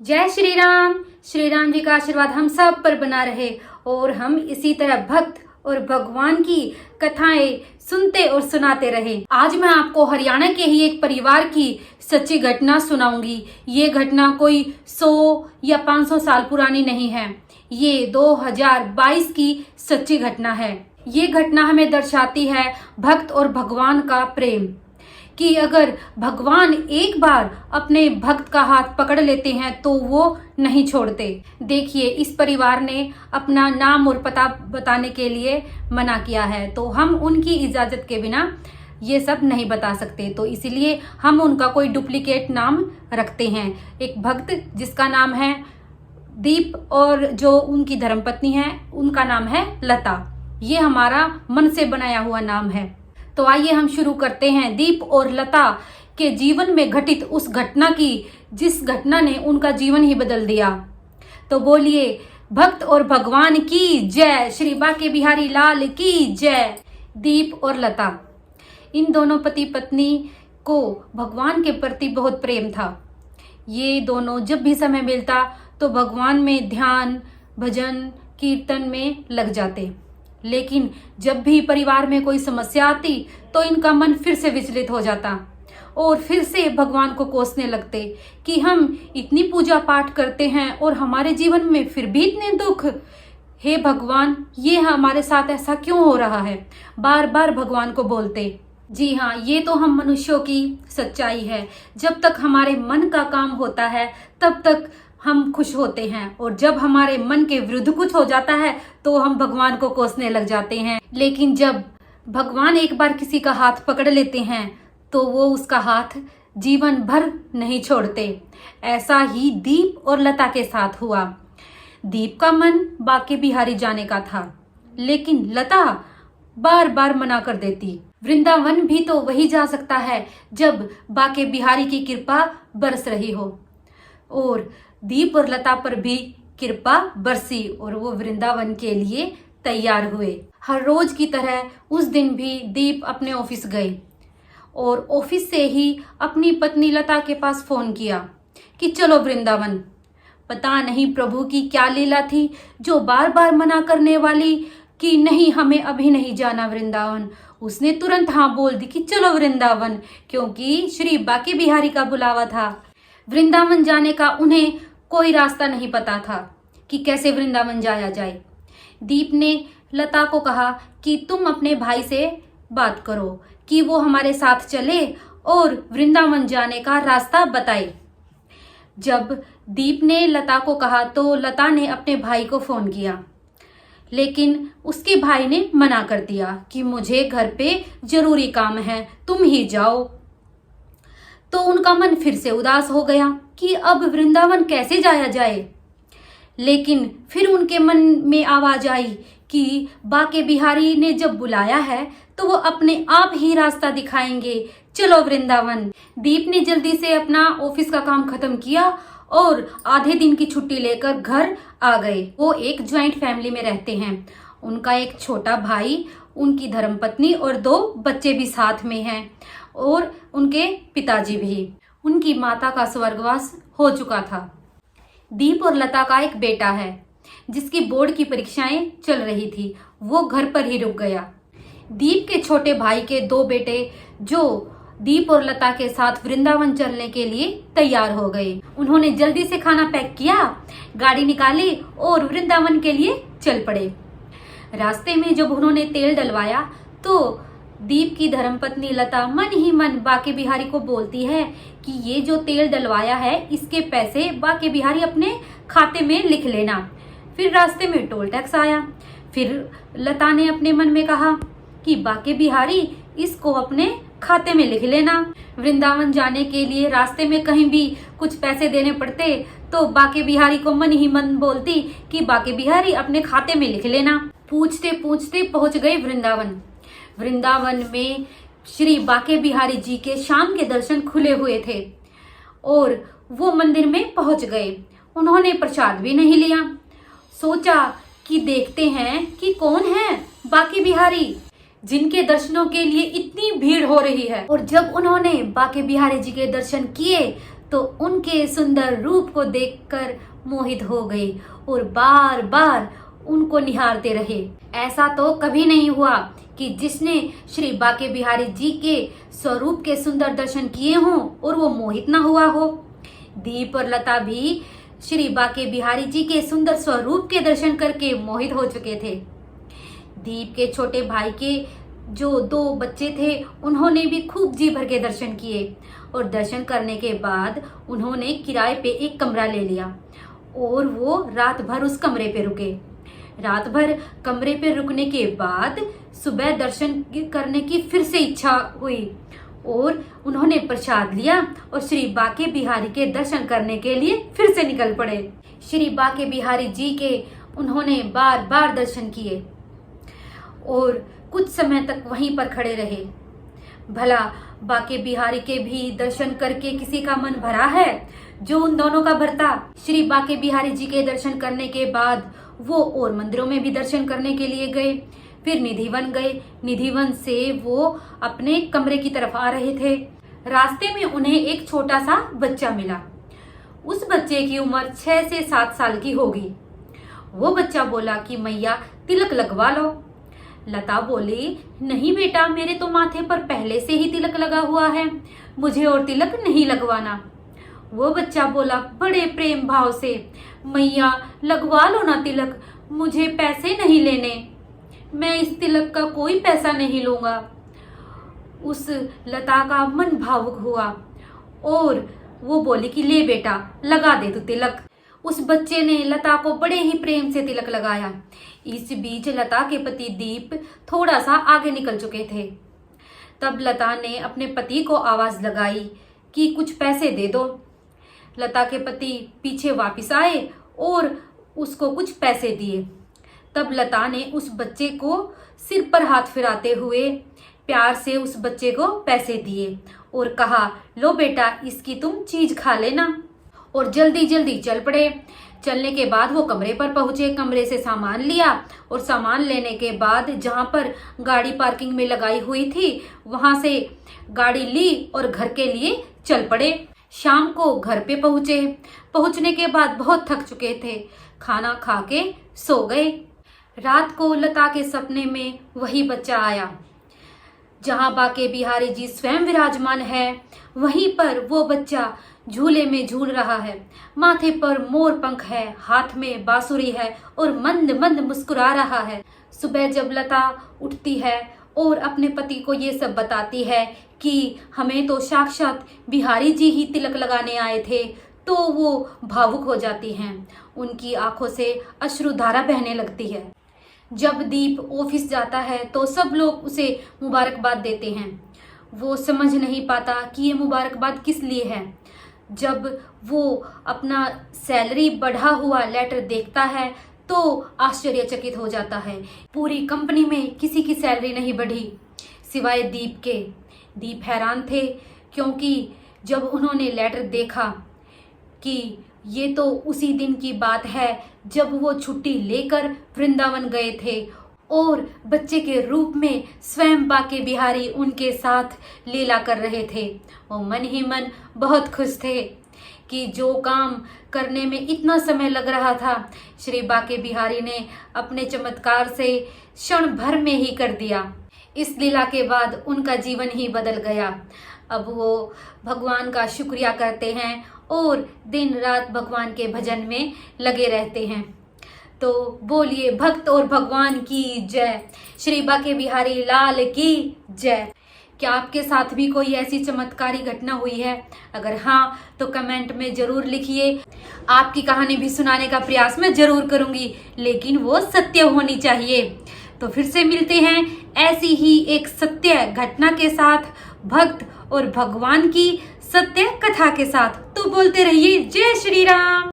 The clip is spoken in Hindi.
जय श्री राम जी का आशीर्वाद हम सब पर बना रहे और हम इसी तरह भक्त और भगवान की कथाएं सुनते और सुनाते रहे। आज मैं आपको हरियाणा के ही एक परिवार की सच्ची घटना सुनाऊंगी। ये घटना कोई 100 या 500 साल पुरानी नहीं है, ये 2022 की सच्ची घटना है। ये घटना हमें दर्शाती है भक्त और भगवान का प्रेम, कि अगर भगवान एक बार अपने भक्त का हाथ पकड़ लेते हैं तो वो नहीं छोड़ते। देखिए, इस परिवार ने अपना नाम और पता बताने के लिए मना किया है, तो हम उनकी इजाजत के बिना ये सब नहीं बता सकते, तो इसीलिए हम उनका कोई डुप्लीकेट नाम रखते हैं। एक भक्त जिसका नाम है दीप और जो उनकी धर्मपत्नी है उनका नाम है लता। ये हमारा मन से बनाया हुआ नाम है। तो आइए हम शुरू करते हैं दीप और लता के जीवन में घटित उस घटना की जिस घटना ने उनका जीवन ही बदल दिया। तो बोलिए, भक्त और भगवान की जय, श्री बांके बिहारी लाल की जय। दीप और लता, इन दोनों पति पत्नी को भगवान के प्रति बहुत प्रेम था। ये दोनों जब भी समय मिलता तो भगवान में ध्यान, भजन, कीर्तन में लग जाते। लेकिन जब भी परिवार में कोई समस्या आती तो इनका मन फिर से विचलित हो जाता और फिर से भगवान को कोसने लगते कि हम इतनी पूजा पाठ करते हैं और हमारे जीवन में फिर भी इतने दुख। हे भगवान, ये हमारे साथ ऐसा क्यों हो रहा है? बार बार भगवान को बोलते। जी हाँ, ये तो हम मनुष्यों की सच्चाई है। जब तक हमारे मन का काम होता है तब तक हम खुश होते हैं, और जब हमारे मन के विरुद्ध कुछ हो जाता है तो हम भगवान को कोसने लग जाते हैं। लेकिन जब भगवान एक बार किसी का हाथ पकड़ लेते हैं तो वो उसका हाथ जीवन भर नहीं छोड़ते। ऐसा ही दीप और लता के साथ हुआ। दीप का मन बांके बिहारी जाने का था, लेकिन लता बार बार मना कर देती। वृंदावन भी तो वही जा सकता है जब बांके बिहारी की कृपा बरस रही हो, और दीप और लता पर भी कृपा बरसी और वो वृंदावन के लिए तैयार हुए। हर रोज की तरह उस दिन भी दीप अपने ऑफिस गए और ऑफिस से ही अपनी पत्नी लता के पास फोन किया कि चलो वृंदावन। पता नहीं प्रभु की क्या लीला थी जो बार बार मना करने वाली कि नहीं, हमें अभी नहीं जाना वृंदावन, उसने तुरंत हाँ बोल दी कि चलो वृंदावन, क्योंकि श्री बांके बिहारी का बुलावा था। वृंदावन जाने का उन्हें कोई रास्ता नहीं पता था कि कैसे वृंदावन जाया जाए। दीप ने लता को कहा कि तुम अपने भाई से बात करो कि वो हमारे साथ चले और वृंदावन जाने का रास्ता बताए। जब दीप ने लता को कहा तो लता ने अपने भाई को फोन किया, लेकिन उसके भाई ने मना कर दिया कि मुझे घर पे जरूरी काम है, तुम ही जाओ। तो उनका मन फिर से उदास हो गया कि अब वृंदावन कैसे जाया जाए। लेकिन फिर उनके मन में आवाज आई कि बांके बिहारी ने जब बुलाया है तो वो अपने आप ही रास्ता दिखाएंगे, चलो वृंदावन। दीप ने जल्दी से अपना ऑफिस का काम खत्म किया और आधे दिन की छुट्टी लेकर घर आ गए। वो एक ज्वाइंट फैमिली में रहते हैं। उनका एक छोटा भाई, उनकी धर्मपत्नी और 2 बच्चे भी साथ में हैं, और उनके पिताजी भी। उनकी माता का स्वर्गवास हो चुका था। दीप और लता का एक बेटा है जिसकी बोर्ड की परीक्षाएं चल रही थी, वो घर पर ही रुक गया। दीप के छोटे भाई के 2 बेटे जो दीप और लता के साथ वृंदावन चलने के लिए तैयार हो गए। उन्होंने जल्दी से खाना पैक किया, गाड़ी निकाली और वृंदावन के लिए चल पड़े। रास्ते में जब उन्होंने तेल डलवाया तो दीप की धर्मपत्नी लता मन ही मन बांके बिहारी को बोलती है कि ये जो तेल डलवाया है इसके पैसे बांके बिहारी अपने खाते में लिख लेना। फिर रास्ते में टोल टैक्स आया। फिर लता ने अपने मन में कहा कि बांके बिहारी इसको अपने खाते में लिख लेना। वृंदावन जाने के लिए रास्ते में कहीं भी कुछ पैसे देने पड़ते तो बांके बिहारी को मन ही मन बोलती कि बांके बिहारी अपने खाते में लिख लेना। पूछते पूछते पहुंच गए वृंदावन। वृंदावन में श्री बांके बिहारी जी के शाम के दर्शन खुले हुए थे और वो मंदिर में पहुंच गए। उन्होंने प्रसाद भी नहीं लिया। सोचा कि देखते हैं कि कौन है बांके बिहारी जिनके दर्शनों के लिए इतनी भीड़ हो रही है। और जब उन्होंने बांके बिहारी जी के दर्शन किए तो उनके सुंदर रूप को देखकर मोहित हो गए और बार बार उनको निहारते रहे। ऐसा तो कभी नहीं हुआ कि जिसने श्री बांके बिहारी जी के स्वरूप के सुंदर दर्शन किए हों और वो मोहित न हुआ हो। दीप और लता भी श्री बांके बिहारी जी के सुंदर स्वरूप के दर्शन करके मोहित हो चुके थे। दीप के छोटे भाई के जो 2 बच्चे थे उन्होंने भी खूब जी भर के दर्शन किए और दर्शन करने के बाद उन्होंने किराए पे एक कमरा ले लिया और वो रात भर उस कमरे पे रुके। रात भर कमरे पे रुकने के बाद सुबह दर्शन करने की फिर से इच्छा हुई और उन्होंने प्रसाद लिया और श्री बांके बिहारी के दर्शन करने के लिए फिर से निकल पड़े। श्री बांके बिहारी जी के उन्होंने बार बार दर्शन किए और कुछ समय तक वहीं पर खड़े रहे। भला बांके बिहारी के भी दर्शन करके किसी का मन भरा है जो उन दोनों का भरता। श्री बांके बिहारी जी के दर्शन करने के बाद वो और मंदिरों में भी दर्शन करने के लिए गए। फिर निधिवन गए। निधिवन से वो अपने कमरे की तरफ आ रहे थे। रास्ते में उन्हें एक छोटा सा बच्चा मिला। उस बच्चे की उम्र 6 से 7 साल की होगी। वो बच्चा बोला कि मैया तिलक लगवा लो। लता बोली, नहीं बेटा, मेरे तो माथे पर पहले से ही तिलक लगा हुआ है, मुझे और तिलक नहीं लगवाना। वो बच्चा बोला बड़े प्रेम भाव से, मैया लगवा लो ना तिलक, मुझे पैसे नहीं लेने, मैं इस तिलक का कोई पैसा नहीं लूंगा। उस लता का मन भावुक हुआ और वो बोली कि ले बेटा लगा दे तू तिलक। उस बच्चे ने लता को बड़े ही प्रेम से तिलक लगाया। इस बीच लता के पति दीप थोड़ा सा आगे निकल चुके थे। तब लता ने अपने पति को आवाज लगाई कि कुछ पैसे दे दो। लता के पति पीछे वापस आए और उसको कुछ पैसे दिए। तब लता ने उस बच्चे को सिर पर हाथ फिराते हुए प्यार से उस बच्चे को पैसे दिए और कहा, लो बेटा इसकी तुम चीज खा लेना। और जल्दी जल्दी चल पड़े। चलने के बाद वो कमरे पर पहुंचे। कमरे से सामान लिया और सामान लेने के बाद जहां पर गाड़ी पार्किंग में लगाई हुई थी वहां से गाड़ी ली और घर के लिए चल पड़े। शाम को घर पे पहुंचे। पहुंचने के बाद बहुत थक चुके थे। खाना खा के सो गए। रात को लता के सपने में वही बच्चा आया। जहां बांके बिहारी जी स्वयं विराजमान है वहीं पर वो बच्चा झूले में झूल रहा है। माथे पर मोर पंख है, हाथ में बांसुरी है और मंद मंद मुस्कुरा रहा है। सुबह जब लता उठती है और अपने पति को ये सब बताती है कि हमें तो साक्षात बिहारी जी ही तिलक लगाने आए थे, तो वो भावुक हो जाती हैं। उनकी आंखों से अश्रुधारा बहने लगती है। जब दीप ऑफिस जाता है तो सब लोग उसे मुबारकबाद देते हैं। वो समझ नहीं पाता कि ये मुबारकबाद किस लिए है। जब वो अपना सैलरी बढ़ा हुआ लेटर देखता है तो आश्चर्यचकित हो जाता है। पूरी कंपनी में किसी की सैलरी नहीं बढ़ी सिवाय दीप के। दीप हैरान थे क्योंकि जब उन्होंने लेटर देखा कि ये तो उसी दिन की बात है जब वो छुट्टी लेकर वृंदावन गए थे और बच्चे के रूप में स्वयं बांके बिहारी उनके साथ लीला कर रहे थे। वो मन ही मन बहुत खुश थे कि जो काम करने में इतना समय लग रहा था श्री बांके बिहारी ने अपने चमत्कार से क्षण भर में ही कर दिया। इस लीला के बाद उनका जीवन ही बदल गया। अब वो भगवान का शुक्रिया करते हैं और दिन रात भगवान के भजन में लगे रहते हैं। तो बोलिए भक्त और भगवान की जय, श्री बांके बिहारी लाल की जय। क्या आपके साथ भी कोई ऐसी चमत्कारी घटना हुई है? अगर हाँ तो कमेंट में जरूर लिखिए। आपकी कहानी भी सुनाने का प्रयास मैं जरूर करूंगी, लेकिन वो सत्य होनी चाहिए। तो फिर से मिलते हैं ऐसी ही एक सत्य घटना के साथ, भक्त और भगवान की सत्य कथा के साथ। तो बोलते रहिए जय श्री राम।